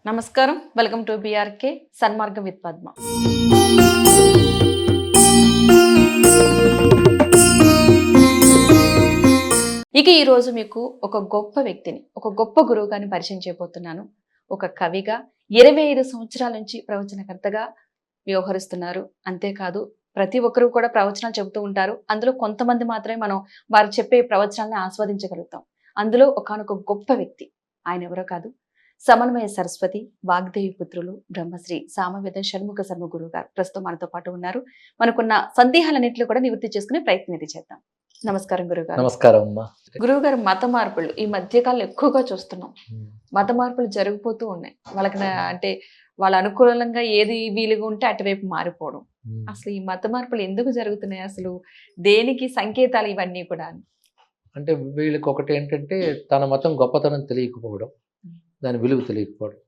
నమస్కారం. Welcome to BRK Sanmargam with Padma. ఇక ఈరోజు మీకు ఒక గొప్ప వ్యక్తిని, ఒక గొప్ప గురువుగారిని పరిచయం చేయబోతున్నాను. ఒక కవిగా 25 సంవత్సరాల నుంచి ప్రవచనకర్తగా వ్యవహరిస్తున్నారు. అంతేకాదు ప్రతి ఒక్కరు కూడా ప్రవచనాలు చెబుతూ ఉంటారు. అందులో కొంతమంది మాత్రమే మనం వారు చెప్పే ప్రవచనాల్ని ఆస్వాదించగలుగుతాం. అందులో ఒకానొక గొప్ప వ్యక్తి. ఆయన ఎవరో కాదు, సమన్వయ సరస్వతి, వాగ్దేవి పుత్రులు, బ్రహ్మశ్రీ సామవేద షణ్ముఖ శర్మ గురువు గారు ప్రస్తుతం మనతో పాటు ఉన్నారు. మనకున్న సందేహాలన్నింటిలో కూడా నివృత్తి చేసుకునే ప్రయత్నం అయితే చేద్దాం. నమస్కారం గురుగారు. నమస్కారం అమ్మా. గురువుగారు, మత మార్పులు ఈ మధ్య కాలంలో ఎక్కువగా చూస్తున్నాం. మత మార్పులు జరిగిపోతూ ఉన్నాయి. వాళ్ళకి అంటే వాళ్ళ అనుకూలంగా ఏది వీలుగా ఉంటే అటువైపు మారిపోవడం. అసలు ఈ మత మార్పులు ఎందుకు జరుగుతున్నాయి? అసలు దేనికి సంకేతాలు ఇవన్నీ కూడా? అంటే వీళ్ళకి ఒకటి ఏంటంటే తన మతం గొప్పతనం తెలియకపోవడం, దాని విలువ తెలియకపోవడం,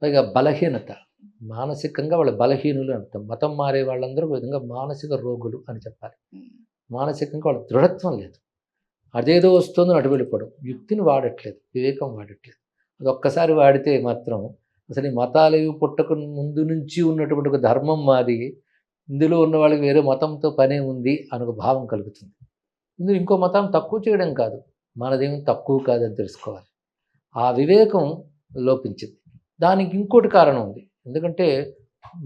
పైగా బలహీనత. మానసికంగా వాళ్ళ బలహీనులు అర్థం. మతం మారే వాళ్ళందరూ ఒక విధంగా మానసిక రోగులు అని చెప్పాలి. మానసికంగా వాళ్ళ దృఢత్వం లేదు. అదేదో వస్తుందో అటు వెళ్ళిపోవడం, యుక్తిని వాడట్లేదు, వివేకం వాడట్లేదు. అది ఒక్కసారి వాడితే మాత్రం అసలు ఈ మతాలు పుట్టక ముందు నుంచి ఉన్నటువంటి ఒక ధర్మం మాది, ఇందులో ఉన్న వాళ్ళకి వేరే మతంతో పనే ఉంది అని ఒక భావం కలుగుతుంది. ఇందులో ఇంకో మతం తక్కువ చేయడం కాదు, మనదేమి తక్కువ కాదని తెలుసుకోవాలి. ఆ వివేకం లోపించింది. దానికి ఇంకోటి కారణం ఉంది. ఎందుకంటే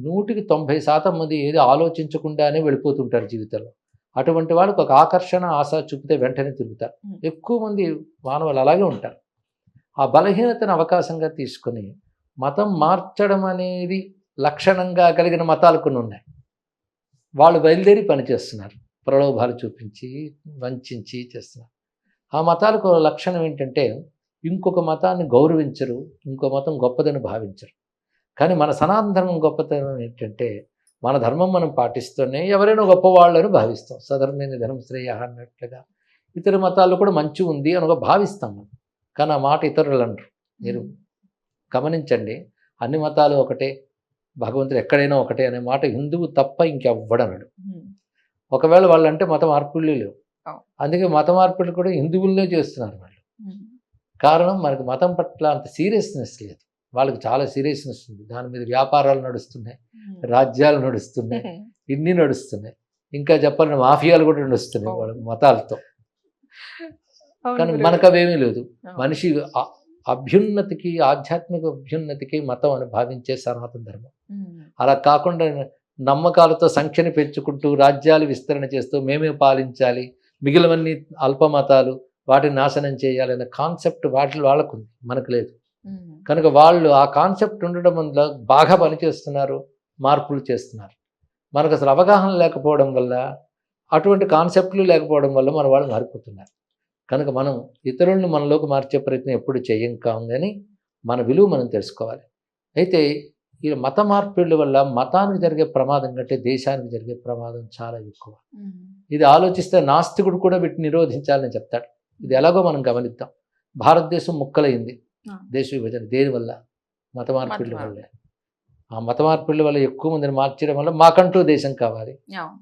190% మంది ఏదో ఆలోచించకుండానే వెళ్ళిపోతుంటారు జీవితంలో. అటువంటి వాళ్ళకి ఒక ఆకర్షణ, ఆశ చూపితే వెంటనే తిరుగుతారు. ఎక్కువ మంది మానవులు అలాగే ఉంటారు. ఆ బలహీనతను అవకాశంగా తీసుకొని మతం మార్చడం అనేది లక్షణంగా కలిగిన మతాలు కొన్ని ఉన్నాయి. వాళ్ళు బయలుదేరి పనిచేస్తున్నారు, ప్రలోభాలు చూపించి వంచి చేస్తున్నారు. ఆ మతాలకు లక్షణం ఏంటంటే ఇంకొక మతాన్ని గౌరవించరు, ఇంకో మతం గొప్పదని భావించరు. కానీ మన సనాతన ధర్మం గొప్పతనం ఏంటంటే మన ధర్మం మనం పాటిస్తూనే ఎవరైనా గొప్పవాళ్ళని భావిస్తాం. సధర్మేణ ధర్మ శ్రేయ అన్నట్లుగా ఇతర మతాల్లో కూడా మంచి ఉంది అని ఒక భావిస్తాం మనం. కానీ ఆ మాట ఇతరులు అనరు. మీరు గమనించండి, అన్ని మతాలు ఒకటే, భగవంతుడు ఎక్కడైనా ఒకటే అనే మాట హిందువు తప్ప ఇంకెవ్వడనడు. ఒకవేళ వాళ్ళంటే మత మార్పులు లేవు. అందుకే మత మార్పులు కూడా హిందువులనే చేస్తున్నారు వాళ్ళు. కారణం మనకి మతం పట్ల అంత సీరియస్నెస్ లేదు. వాళ్ళకి చాలా సీరియస్నెస్ ఉంది. దాని మీద వ్యాపారాలు నడుస్తున్నాయి, రాజ్యాలు నడుస్తున్నాయి, ఇన్ని నడుస్తున్నాయి. ఇంకా చెప్పాలంటే మాఫియాలు కూడా నడుస్తున్నాయి వాళ్ళ మతాలతో. కానీ మనకు అవేమీ లేదు. మనిషి అభ్యున్నతికి, ఆధ్యాత్మిక అభ్యున్నతికి మతం అని భావించే సనాతన ధర్మం. అలా కాకుండా నమ్మకాలతో సంఖ్యను పెంచుకుంటూ రాజ్యాలు విస్తరణ చేస్తూ మేమే పాలించాలి, మిగిలినవన్నీ అల్పమతాలు, వాటిని నాశనం చేయాలనే కాన్సెప్ట్ వాళ్ళకుంది, మనకు లేదు. కనుక వాళ్ళు ఆ కాన్సెప్ట్ ఉండడం వల్ల బాగా పనిచేస్తున్నారు, మార్పులు చేస్తున్నారు. మనకు అసలు అవగాహన లేకపోవడం వల్ల, అటువంటి కాన్సెప్ట్లు లేకపోవడం వల్ల మన వాళ్ళు మారిపోతున్నారు. కనుక మనం ఇతరులను మనలోకి మార్చే ప్రయత్నం ఎప్పుడు చేయం కానీ మన విలువ మనం తెలుసుకోవాలి. అయితే ఈ మత మార్పిళ్ళ వల్ల మతానికి జరిగే ప్రమాదం కంటే దేశానికి జరిగే ప్రమాదం చాలా ఎక్కువ. ఇది ఆలోచిస్తే నాస్తికుడు కూడా వీటిని నిరోధించాలని చెప్తాడు. ఇది ఎలాగో మనం గమనిద్దాం. భారతదేశం ముక్కలైంది, దేశ విభజన దేనివల్ల? మత మార్పిళ్ళ వల్లే. ఆ మత మార్పిళ్ళ వల్ల ఎక్కువ మందిని మార్చడం వల్ల మాకంటూ దేశం కావాలి,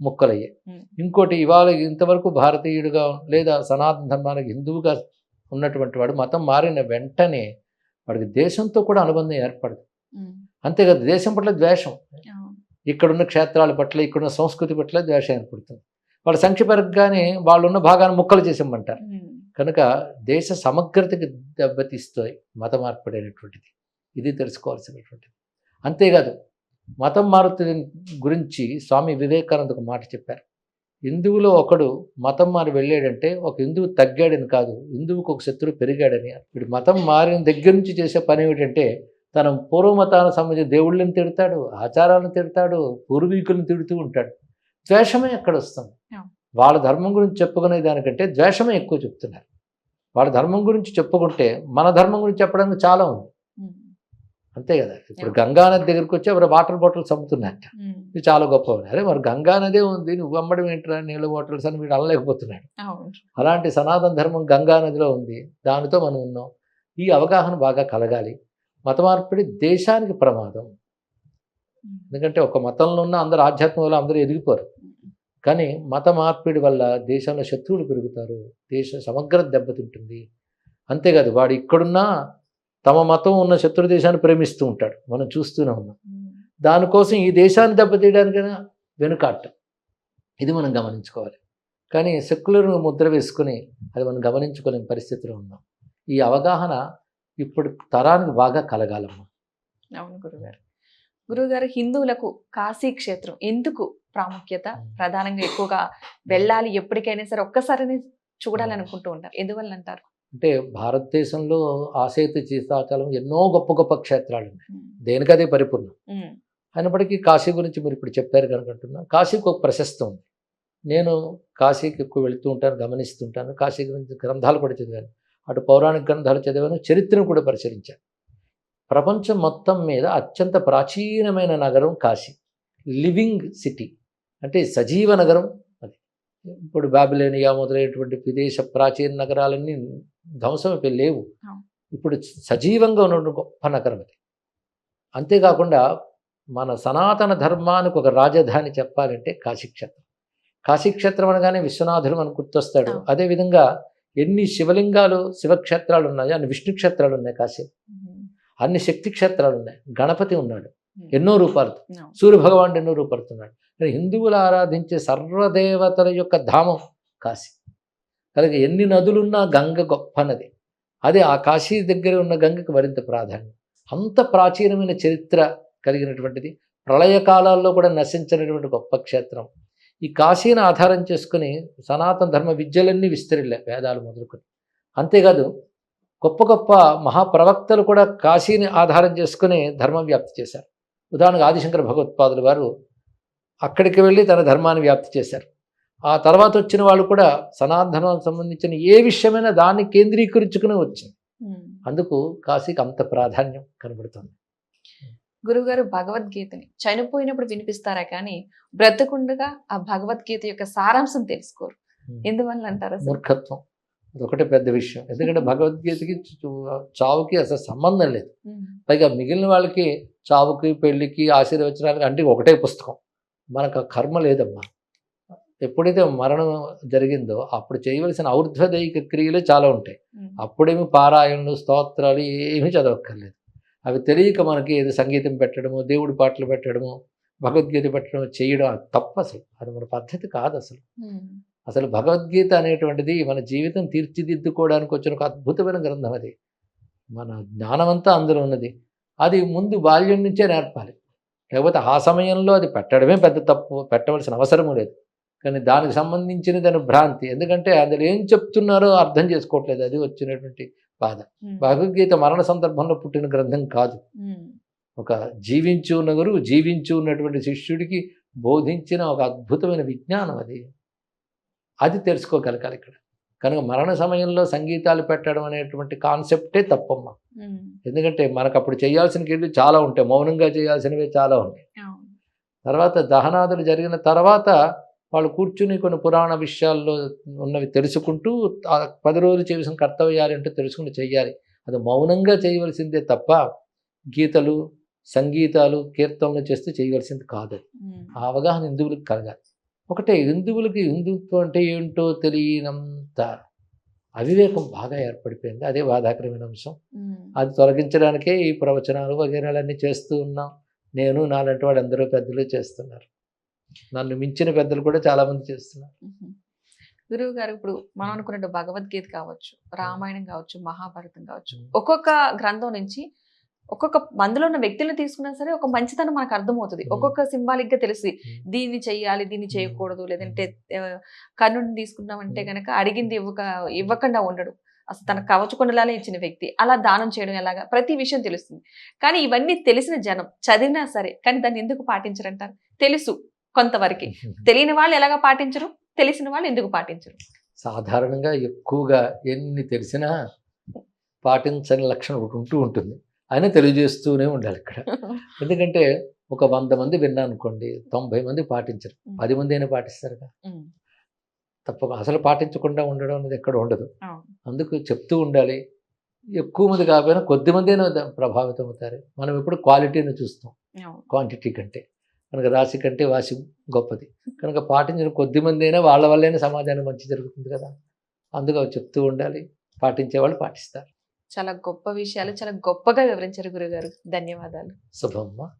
ముక్కలయ్యే. ఇంకోటి, ఇవాళ ఇంతవరకు భారతీయుడిగా లేదా సనాతన ధర్మానికి హిందువుగా ఉన్నటువంటి వాడు మతం మారిన వెంటనే వాడికి దేశంతో కూడా అనుబంధం ఏర్పడదు. అంతేకాదు, దేశం పట్ల ద్వేషం, ఇక్కడున్న క్షేత్రాల పట్ల, ఇక్కడున్న సంస్కృతి పట్ల ద్వేషం ఏర్పడుతుంది. వాళ్ళ సంఖ్య పెరగగానే వాళ్ళు ఉన్న భాగాన్ని ముక్కలు చేసేయమంటారు. కనుక దేశ సమగ్రతకి దెబ్బతీస్తాయి మత మార్పిడి అనేటువంటిది. ఇది తెలుసుకోవాల్సినటువంటిది. అంతేకాదు, మతం మారుతి గురించి స్వామి వివేకానంద ఒక మాట చెప్పారు. హిందువులో ఒకడు మతం మారి వెళ్ళాడంటే ఒక హిందువు తగ్గాడని కాదు, హిందువుకు ఒక శత్రువు పెరిగాడని. ఇప్పుడు మతం మారిన దగ్గర నుంచి చేసే పని ఏమిటంటే తన పూర్వమతానికి సంబంధించిన దేవుళ్ళని తిడతాడు, ఆచారాలను తిడతాడు, పూర్వీకులను తిడుతూ ఉంటాడు. ద్వేషమే ఎక్కడ వస్తుంది? వాళ్ళ ధర్మం గురించి చెప్పుకునే దానికంటే ద్వేషమే ఎక్కువ చెప్తున్నారు. వాళ్ళ ధర్మం గురించి చెప్పుకుంటే మన ధర్మం గురించి చెప్పడానికి చాలా ఉంది. అంతే కదా. ఇప్పుడు గంగానది దగ్గరికి వచ్చి ఎవరు వాటర్ బాటిల్స్ అమ్ముతున్నట్ట, ఇది చాలా గొప్ప. అరే మరి గంగానదే ఉంది, నువ్వు అమ్మడం ఏంట్రా నీళ్ళ బాటిల్స్ అని వీడు అనలేకపోతున్నాడు. అలాంటి సనాతన ధర్మం గంగానదిలో ఉంది, దానితో మనం ఉన్నాం. ఈ అవగాహన బాగా కలగాలి. మత మార్పిడి దేశానికి ప్రమాదం. ఎందుకంటే ఒక మతంలో ఉన్న అందరు ఆధ్యాత్మిక వల్ల అందరూ ఎదిగిపోరు. కానీ మత మార్పిడి వల్ల దేశంలో శత్రువులు పెరుగుతారు, దేశ సమగ్రత దెబ్బతింటుంది. అంతేకాదు, వాడు ఇక్కడున్నా తమ మతం ఉన్న శత్రు దేశాన్ని ప్రేమిస్తూ ఉంటాడు, మనం చూస్తూనే ఉన్నాం. దానికోసం ఈ దేశాన్ని దెబ్బతీయడానికైనా వెనుకాడటం, ఇది మనం గమనించుకోవాలి. కానీ సెక్యులర్ ముద్ర వేసుకుని అది మనం గమనించుకోలేని పరిస్థితిలో ఉన్నాం. ఈ అవగాహన ఇప్పుడు తరానికి బాగా కలగాలమ్మా. అవును గురుగారు. గురుగారు, హిందువులకు కాశీ క్షేత్రం ఎందుకు ప్రాముఖ్యత? ప్రధానంగా ఎక్కువగా వెళ్ళాలి, ఎప్పటికైనా సరే ఒక్కసారి చూడాలనుకుంటూ ఉంటారు, ఎందువల్ల అంటారు? అంటే భారతదేశంలో ఆసేతు సీతాచలం ఎన్నో గొప్ప గొప్ప క్షేత్రాలు ఉన్నాయి, దేనికదే పరిపూర్ణం. అయినప్పటికీ కాశీ గురించి మీరు ఇప్పుడు చెప్పారు కనుక అంటున్నా, కాశీకి ఒక ప్రశస్తి ఉంది. నేను కాశీకి ఎక్కువ వెళుతూ ఉంటాను, గమనిస్తుంటాను. కాశీ గురించి గ్రంథాలు కూడా చదివాను, అటు పౌరాణిక గ్రంథాలు చదివాను, చరిత్రను కూడా పరిశీలించాను. ప్రపంచం మొత్తం మీద అత్యంత ప్రాచీనమైన నగరం కాశీ, లివింగ్ సిటీ, అంటే సజీవ నగరం అది. ఇప్పుడు బాబిలోనియా మొదలైనటువంటి విదేశ ప్రాచీన నగరాలన్నీ ధ్వంసం అయిపోయి లేవు, ఇప్పుడు సజీవంగా ఉన్న గొప్ప నగరం అది. అంతేకాకుండా మన సనాతన ధర్మానికి ఒక రాజధాని చెప్పాలంటే కాశీక్షేత్రం. కాశీక్షేత్రం అనగానే విశ్వనాథుడు మనకు గుర్తొస్తాడు. అదేవిధంగా ఎన్ని శివలింగాలు శివక్షేత్రాలు ఉన్నాయో అన్ని విష్ణు క్షేత్రాలు ఉన్నాయి కాశీ, అన్ని శక్తి క్షేత్రాలు ఉన్నాయి. గణపతి ఉన్నాడు ఎన్నో రూపాలతో, సూర్యభగవానుడు ఎన్నో రూపాలుతున్నాడు. హిందువులు ఆరాధించే సర్వదేవతల యొక్క ధామం కాశీ. అలాగే ఎన్ని నదులున్నా గంగ గొప్ప నది, అదే ఆ కాశీ దగ్గర ఉన్న గంగకు మరింత ప్రాధాన్యం. అంత ప్రాచీనమైన చరిత్ర కలిగినటువంటిది, ప్రళయకాలాల్లో కూడా నశించినటువంటి గొప్ప క్షేత్రం. ఈ కాశీని ఆధారం చేసుకుని సనాతన ధర్మ విద్యలన్నీ విస్తరిల్లాయి, వేదాలు మొదలుకొని. అంతేకాదు గొప్ప గొప్ప మహాప్రవక్తలు కూడా కాశీని ఆధారం చేసుకుని ధర్మం వ్యాప్తి చేశారు. ఉదాహరణకు ఆదిశంకర భగవత్పాదుల వారు అక్కడికి వెళ్ళి తన ధర్మాన్ని వ్యాప్తి చేశారు. ఆ తర్వాత వచ్చిన వాళ్ళు కూడా సనాతన ధర్మానికి సంబంధించిన ఏ విషయమైనా దాన్ని కేంద్రీకరించుకుని వచ్చింది. అందుకు కాశీకి అంత ప్రాధాన్యం కనబడుతుంది. గురుగారు, భగవద్గీతని చనిపోయినప్పుడు వినిపిస్తారా కానీ బ్రతకుండగా ఆ భగవద్గీత యొక్క సారాంశం తెలుసుకోరు, ఎందువల్ల అంటారా? మూర్ఖత్వం, అదొకటే పెద్ద విషయం. ఎందుకంటే భగవద్గీతకి చావుకి అసలు సంబంధం లేదు. పైగా మిగిలిన వాళ్ళకి చావుకి పెళ్లికి ఆశీర్వచనాలకి అంటే ఒకటే పుస్తకం, మనకు ఆ కర్మ లేదమ్మా. ఎప్పుడైతే మరణం జరిగిందో అప్పుడు చేయవలసిన ఔర్ధ్వదైక క్రియలు చాలా ఉంటాయి. అప్పుడేమి పారాయణలు స్తోత్రాలు ఏమీ చదవక్కర్లేదు. అవి తెలియక మనకి ఏదో సంగీతం పెట్టడము, దేవుడి పాటలు పెట్టడము, భగవద్గీత పెట్టడం చేయడం అది తప్పు. అసలు అది మన పద్ధతి కాదు. అసలు భగవద్గీత అనేటువంటిది మన జీవితం తీర్చిదిద్దుకోవడానికి వచ్చిన ఒక అద్భుతమైన గ్రంథం. అది మన జ్ఞానమంతా అందులో ఉన్నది. అది ముందు బాల్యం నుంచే నేర్పాలి, లేకపోతే ఆ సమయంలో అది పెట్టడమే పెద్ద తప్పు, పెట్టవలసిన అవసరము లేదు. కానీ దానికి సంబంధించిన దాని భ్రాంతి, ఎందుకంటే అందులో ఏం చెప్తున్నారో అర్థం చేసుకోవట్లేదు, అది వచ్చినటువంటి బాధ. భగవద్గీత మరణ సందర్భంలో పుట్టిన గ్రంథం కాదు, ఒక జీవించి ఉన్న గురువు జీవించి ఉన్నటువంటి శిష్యుడికి బోధించిన ఒక అద్భుతమైన విజ్ఞానం అది. అది తెలుసుకోగలగాలి ఇక్కడ. కనుక మరణ సమయంలో సంగీతాలు పెట్టడం అనేటువంటి కాన్సెప్టే తప్పమ్మ. ఎందుకంటే మనకు అప్పుడు చేయాల్సిన చాలా ఉంటాయి, మౌనంగా చేయాల్సినవి చాలా ఉంటాయి. తర్వాత దహనాదులు జరిగిన తర్వాత వాళ్ళు కూర్చుని కొన్ని పురాణ విషయాల్లో ఉన్నవి తెలుసుకుంటూ 10 రోజులు చేయాల్సిన కర్తవ్యాలు అంటే తెలుసుకుని చెయ్యాలి. అది మౌనంగా చేయవలసిందే తప్ప గీతలు సంగీతాలు కీర్తనలు చేస్తే చేయవలసింది కాదు. ఆ అవగాహన హిందువులకు కలగాలి. ఒకటే హిందువులకి హిందుత్వం అంటే ఏంటో తెలియనంత అవివేకం బాగా ఏర్పడిపోయింది. అదే బాధాకరమైన అంశం. అది తొలగించడానికే ఈ ప్రవచనాలు వగైరాలన్నీ చేస్తూ ఉన్నాం. నేను నాలాంటి వాళ్ళు అందరూ పెద్దలు చేస్తున్నారు, నన్ను మించిన పెద్దలు కూడా చాలా మంది చేస్తున్నారు. గురువు గారు, ఇప్పుడు మనం అనుకున్నట్టు భగవద్గీత కావచ్చు, రామాయణం కావచ్చు, మహాభారతం కావచ్చు, ఒక్కొక్క గ్రంథం నుంచి ఒక్కొక్క మందులో ఉన్న వ్యక్తులను తీసుకున్నా సరే ఒక మంచితనం మనకు అర్థమవుతుంది. ఒక్కొక్క సింబాలిక్ గా తెలిసి దీన్ని చెయ్యాలి, దీన్ని చేయకూడదు. లేదంటే కర్ణుడిని తీసుకున్నామంటే కనుక అడిగింది ఇవ్వకుండా ఉండడు, అసలు తన కవచకొండలానే ఇచ్చిన వ్యక్తి, అలా దానం చేయడం ఎలాగా, ప్రతి విషయం తెలుస్తుంది. కానీ ఇవన్నీ తెలిసిన జనం చదివినా సరే కానీ దాన్ని ఎందుకు పాటించరంటారు? తెలుసు కొంతవరకు, తెలియని వాళ్ళు ఎలాగ పాటించరు, తెలిసిన వాళ్ళు ఎందుకు పాటించరు? సాధారణంగా ఎక్కువగా ఎన్ని తెలిసినా పాటించని లక్షణం ఒకటి ఉంటూ ఉంటుంది, అయినా తెలియజేస్తూనే ఉండాలి ఇక్కడ. ఎందుకంటే ఒక 100 మంది విన్నా అనుకోండి, 90 మంది పాటించరు, 10 మంది అయినా పాటిస్తారుగా. తప్పక అసలు పాటించకుండా ఉండడం అనేది ఎక్కడ ఉండదు. అందుకు చెప్తూ ఉండాలి. ఎక్కువ మంది కాకపోయినా కొద్ది మంది అయినా ప్రభావితం అవుతారు. మనం ఎప్పుడు క్వాలిటీని చూస్తాం క్వాంటిటీ కంటే. కనుక రాశి కంటే వాసి గొప్పది. కనుక పాటించిన కొద్ది మంది అయినా వాళ్ళ వల్లైనా సమాజానికి మంచి జరుగుతుంది కదా. అందుకు చెప్తూ ఉండాలి, పాటించే వాళ్ళు పాటిస్తారు. చాలా గొప్ప విషయాలు చాలా గొప్పగా వివరించారు గురుగారు. ధన్యవాదాలు. శుభమ్మా.